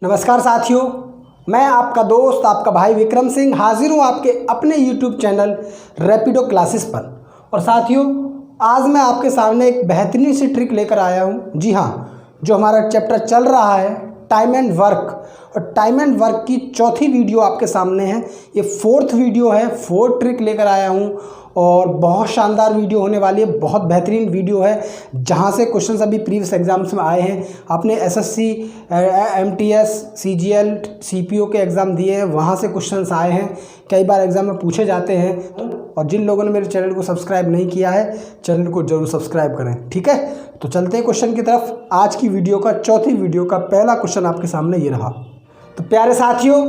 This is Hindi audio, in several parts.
नमस्कार साथियों, मैं आपका दोस्त आपका भाई विक्रम सिंह हाजिर हूँ आपके अपने YouTube चैनल रैपिडो क्लासेस पर। और साथियों, आज मैं आपके सामने एक बेहतरीन सी ट्रिक लेकर आया हूँ। जी हाँ, जो हमारा चैप्टर चल रहा है टाइम एंड वर्क, और टाइम एंड वर्क की चौथी वीडियो आपके सामने है। ये फोर्थ वीडियो है, फोर्थ ट्रिक लेकर आया हूँ और बहुत शानदार वीडियो होने वाली है, बहुत बेहतरीन वीडियो है। जहाँ से क्वेश्चंस अभी प्रीवियस एग्जाम्स में आए हैं, आपने एसएससी, एमटीएस, सीजीएल, सीपीओ के एग्ज़ाम दिए हैं, वहाँ से क्वेश्चंस आए हैं, कई बार एग्ज़ाम में पूछे जाते हैं। और जिन लोगों ने मेरे चैनल को सब्सक्राइब नहीं किया है, चैनल को जरूर सब्सक्राइब करें, ठीक है। तो चलते हैं क्वेश्चन की तरफ। आज की वीडियो का चौथी वीडियो का पहला क्वेश्चन आपके सामने ये रहा। तो प्यारे साथियों,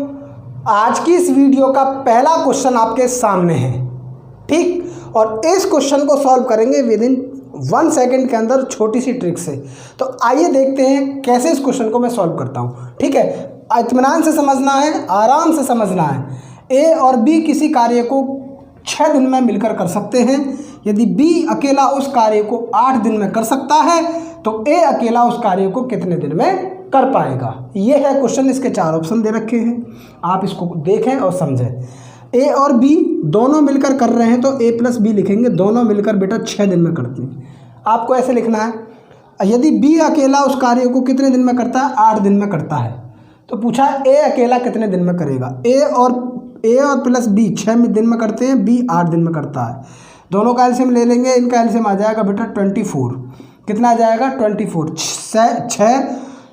आज की इस वीडियो का पहला क्वेश्चन आपके सामने है, ठीक। और इस क्वेश्चन को सॉल्व करेंगे विद इन 1 सेकेंड के अंदर, छोटी सी ट्रिक से। तो आइए देखते हैं कैसे इस क्वेश्चन को मैं सॉल्व करता हूँ, ठीक है। इत्मीनान से समझना है, आराम से समझना है। ए और बी किसी कार्य को 6 दिन में मिलकर कर सकते हैं। यदि बी अकेला उस कार्य को 8 दिन में कर सकता है, तो ए अकेला उस कार्य को कितने दिन में कर पाएगा। ये है क्वेश्चन, इसके 4 ऑप्शन दे रखे हैं, आप इसको देखें और समझें। ए और बी दोनों मिलकर कर रहे हैं, तो ए प्लस बी लिखेंगे। दोनों मिलकर बेटा 6 दिन में करते हैं। आपको ऐसे लिखना है, यदि बी अकेला उस कार्य को कितने दिन में करता है, 8 दिन में करता है। तो पूछा ए अकेला कितने दिन में करेगा। ए और प्लस बी 6 दिन में करते हैं, बी 8 दिन में करता है। दोनों का एलसीएम ले लेंगे, इनका एलसीएम आ जाएगा बेटा 24। कितना आ जाएगा 24।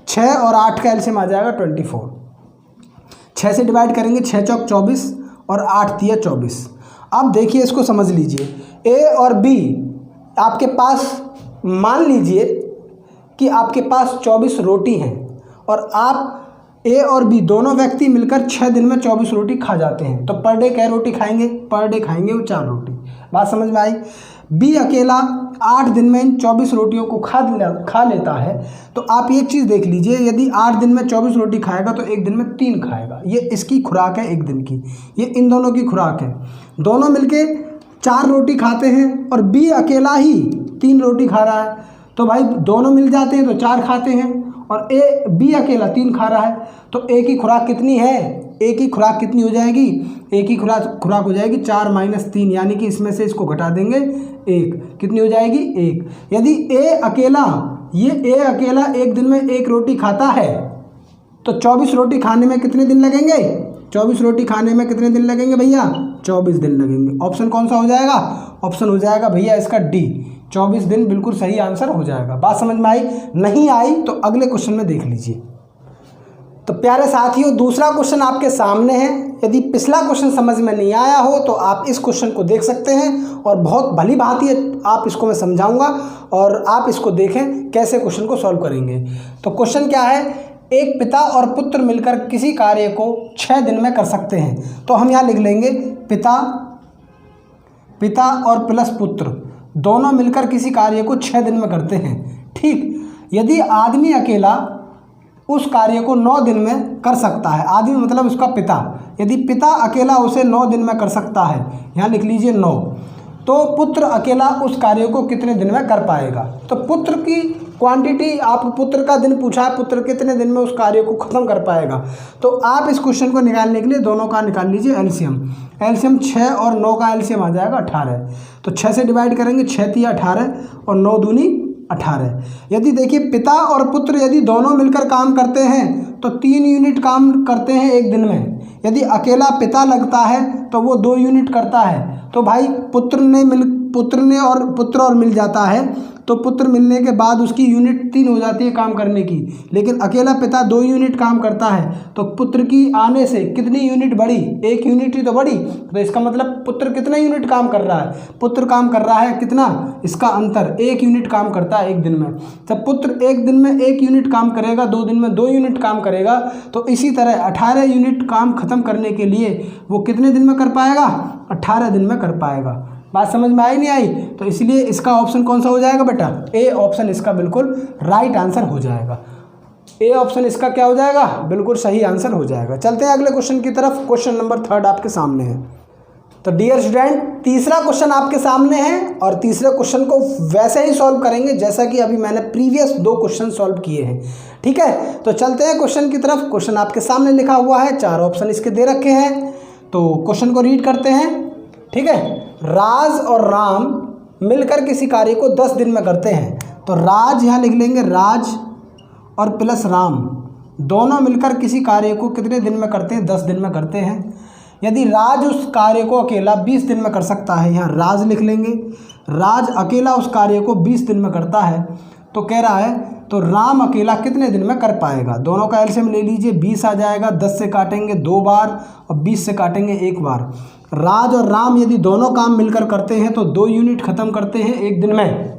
6 और 8 का एलसीएम आ जाएगा 24। 6 से डिवाइड करेंगे, 6 चौक 24 और 8 तिया 24। अब देखिए, इसको समझ लीजिए। ए और बी आपके पास, मान लीजिए कि आपके पास 24 रोटी हैं और आप ए और बी दोनों व्यक्ति मिलकर 6 दिन में 24 रोटी खा जाते हैं। तो पर डे क्या रोटी खाएंगे, पर डे खाएंगे वो 4 रोटी। बात समझ में आई। बी अकेला 8 दिन में इन 24 रोटियों को खा लेता है। तो आप एक चीज़ देख लीजिए, यदि 8 दिन में 24 रोटी खाएगा तो एक दिन में 3 खाएगा। ये इसकी खुराक है एक दिन की, ये इन दोनों की खुराक है। दोनों मिलके 4 रोटी खाते हैं और बी अकेला ही 3 रोटी खा रहा है। तो भाई दोनों मिल जाते हैं तो 4 खाते हैं, और बी अकेला 3 खा रहा है। तो ए की खुराक कितनी है, ए की खुराक कितनी हो जाएगी, ए की खुराक हो जाएगी 4 - 3, यानी कि इसमें से इसको घटा देंगे 1। कितनी हो जाएगी 1। यदि ए अकेला एक दिन में 1 रोटी खाता है, तो 24 रोटी खाने में कितने दिन लगेंगे, 24 रोटी खाने में कितने दिन लगेंगे भैया, 24 दिन लगेंगे। ऑप्शन कौन सा हो जाएगा, ऑप्शन हो जाएगा भैया इसका डी, 24 दिन बिल्कुल सही आंसर हो जाएगा। बात समझ में आई। नहीं आई तो अगले क्वेश्चन में देख लीजिए। तो प्यारे साथियों, दूसरा क्वेश्चन आपके सामने है। यदि पिछला क्वेश्चन समझ में नहीं आया हो तो आप इस क्वेश्चन को देख सकते हैं, और बहुत भली भांति आप इसको मैं समझाऊंगा और आप इसको देखें कैसे क्वेश्चन को सॉल्व करेंगे। तो क्वेश्चन क्या है, एक पिता और पुत्र मिलकर किसी कार्य को 6 दिन में कर सकते हैं। तो हम यहाँ लिख लेंगे पिता और प्लस पुत्र दोनों मिलकर किसी कार्य को 6 दिन में करते हैं, ठीक। यदि आदमी अकेला उस कार्य को 9 दिन में कर सकता है, आदमी मतलब उसका पिता, यदि पिता अकेला उसे 9 दिन में कर सकता है, यहाँ लिख लीजिए 9, तो पुत्र अकेला उस कार्य को कितने दिन में कर पाएगा। तो पुत्र की क्वांटिटी, आप पुत्र का दिन पूछा है, पुत्र कितने दिन में उस कार्य को ख़त्म कर पाएगा। तो आप इस क्वेश्चन को निकालने के लिए दोनों का निकाल लीजिए एलसीएम। 6 और 9 का एलसीएम आ जाएगा 18। तो 6 से डिवाइड करेंगे, 6 तिया 18 और 9 दूनी 18। यदि देखिए पिता और पुत्र यदि दोनों मिलकर काम करते हैं तो 3 यूनिट काम करते हैं एक दिन में। यदि अकेला पिता लगता है तो वो 2 यूनिट करता है। तो भाई पुत्र और मिल जाता है, तो पुत्र मिलने के बाद उसकी यूनिट 3 हो जाती है काम करने की। लेकिन अकेला पिता 2 यूनिट काम करता है, तो पुत्र की आने से कितनी यूनिट बढ़ी, 1 यूनिट ही तो बढ़ी। तो इसका मतलब पुत्र कितना यूनिट काम कर रहा है, पुत्र काम कर रहा है कितना, इसका अंतर 1 यूनिट काम करता है एक दिन में। जब पुत्र एक दिन में 1 यूनिट काम करेगा, 2 दिन में 2 यूनिट काम करेगा, तो इसी तरह 18 यूनिट काम खत्म करने के लिए वो कितने दिन में कर पाएगा, 18 दिन में कर पाएगा। बात समझ में आई नहीं आई। तो इसलिए इसका ऑप्शन कौन सा हो जाएगा बेटा, ए ऑप्शन इसका बिल्कुल राइट आंसर हो जाएगा। ए ऑप्शन इसका क्या हो जाएगा, बिल्कुल सही आंसर हो जाएगा। चलते हैं अगले क्वेश्चन की तरफ। क्वेश्चन नंबर 3 आपके सामने है। तो डियर स्टूडेंट, तीसरा क्वेश्चन आपके सामने है और तीसरे क्वेश्चन को वैसे ही सॉल्व करेंगे जैसा कि अभी मैंने प्रीवियस 2 क्वेश्चन सॉल्व किए हैं। ठीक है, तो चलते हैं क्वेश्चन की तरफ। क्वेश्चन आपके सामने लिखा हुआ है, 4 ऑप्शन इसके दे रखे हैं। तो क्वेश्चन को रीड करते हैं। ठीक है, राज और राम मिलकर किसी कार्य को 10 दिन में करते हैं। तो राज यहाँ लिख लेंगे, राज और प्लस राम दोनों मिलकर किसी कार्य को कितने दिन में करते हैं? 10 दिन में करते हैं। यदि राज उस कार्य को अकेला 20 दिन में कर सकता है, यहाँ राज लिख लेंगे, राज अकेला उस कार्य को 20 दिन में करता है, तो कह रहा है तो राम अकेला कितने दिन में कर पाएगा? दोनों का एलसीएम ले लीजिए, 20 आ जाएगा, 10 से काटेंगे 2 बार और 20 से काटेंगे 1 बार। राज और राम यदि दोनों काम मिलकर करते हैं तो 2 यूनिट खत्म करते हैं 1 दिन में।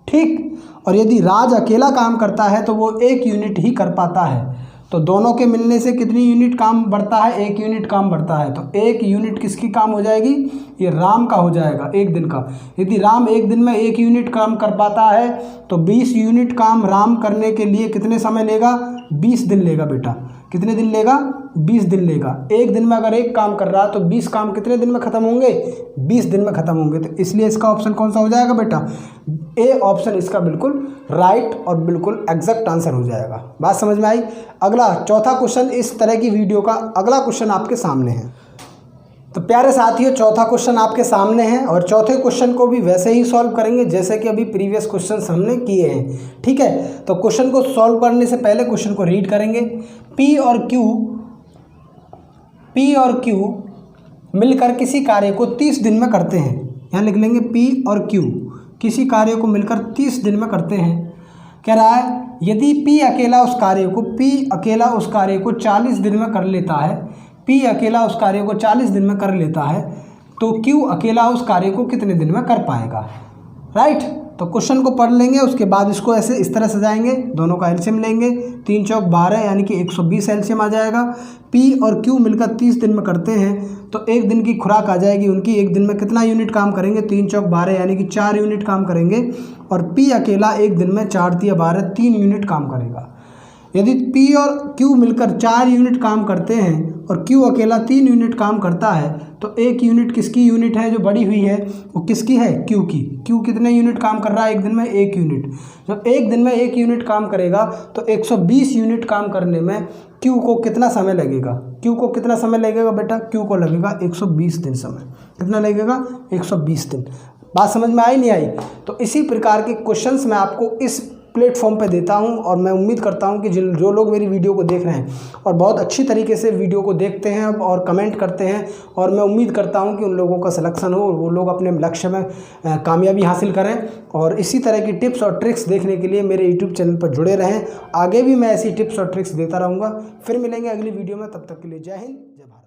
ठीक, और यदि राज अकेला काम करता है तो वो 1 यूनिट ही कर पाता है। तो दोनों के मिलने से कितनी यूनिट काम बढ़ता है? 1 यूनिट काम बढ़ता है। तो 1 यूनिट किसकी काम हो जाएगी? ये राम का हो जाएगा 1 दिन का। यदि राम 1 दिन में 1 यूनिट काम कर पाता है तो 20 यूनिट काम राम करने के लिए कितने समय लेगा? 20 दिन लेगा बेटा। कितने दिन लेगा? 20 दिन लेगा। 1 दिन में अगर 1 काम कर रहा है तो 20 काम कितने दिन में ख़त्म होंगे? 20 दिन में ख़त्म होंगे। तो इसलिए इसका ऑप्शन कौन सा हो जाएगा बेटा? ए ऑप्शन इसका बिल्कुल राइट और बिल्कुल एग्जैक्ट आंसर हो जाएगा। बात समझ में आई? अगला चौथा क्वेश्चन, इस तरह की वीडियो का अगला क्वेश्चन आपके सामने है। तो प्यारे साथियों, चौथा क्वेश्चन आपके सामने है और चौथे क्वेश्चन को भी वैसे ही सॉल्व करेंगे जैसे कि अभी प्रीवियस क्वेश्चन हमने किए हैं। ठीक है, तो क्वेश्चन को सॉल्व करने से पहले क्वेश्चन को रीड करेंगे। पी और क्यू मिलकर किसी कार्य को 30 दिन में करते हैं। यहाँ लिख लेंगे पी और क्यू किसी कार्य को मिलकर 30 दिन में करते हैं। कह रहा है यदि पी अकेला उस कार्य को 40 दिन में कर लेता है, पी अकेला उस कार्य को 40 दिन में कर लेता है, तो क्यू अकेला उस कार्य को कितने दिन में कर पाएगा? राइट, तो क्वेश्चन को पढ़ लेंगे, उसके बाद इसको ऐसे इस तरह सजाएंगे, दोनों का एलसीएम लेंगे, 3 चौक 12 यानी कि 120 एलसीएम आ जाएगा। पी और क्यू मिलकर 30 दिन में करते हैं तो 1 दिन की खुराक आ जाएगी उनकी। 1 दिन में कितना यूनिट काम करेंगे? 3 चौक 12 यानी कि 4 यूनिट काम करेंगे। और पी अकेला 1 दिन में 4 तिया 12 3 यूनिट काम करेगा। यदि पी और क्यू मिलकर 4 यूनिट काम करते हैं और क्यू अकेला 3 यूनिट काम करता है तो 1 यूनिट किसकी यूनिट है जो बड़ी हुई है? वो किसकी है? क्यू की। क्यू कितने यूनिट काम कर रहा है 1 दिन में? 1 यूनिट। जब 1 दिन में 1 यूनिट काम करेगा तो 120 यूनिट काम करने में क्यू को कितना समय लगेगा? क्यू को कितना समय लगेगा बेटा? क्यू को लगेगा 120 दिन समय। कितना लगेगा? 120 दिन। बात समझ में आई नहीं आई? तो इसी प्रकार के क्वेश्चंस मैं आपको इस प्लेटफॉर्म पे देता हूं और मैं उम्मीद करता हूं कि जो लोग मेरी वीडियो को देख रहे हैं और बहुत अच्छी तरीके से वीडियो को देखते हैं और कमेंट करते हैं, और मैं उम्मीद करता हूं कि उन लोगों का सिलेक्शन हो और वो लोग अपने लक्ष्य में कामयाबी हासिल करें। और इसी तरह की टिप्स और ट्रिक्स देखने के लिए मेरे यूट्यूब चैनल पर जुड़े रहें। आगे भी मैं ऐसी टिप्स और ट्रिक्स देता रहूँगा। फिर मिलेंगे अगली वीडियो में, तब तक के लिए जय हिंद, जय भारत।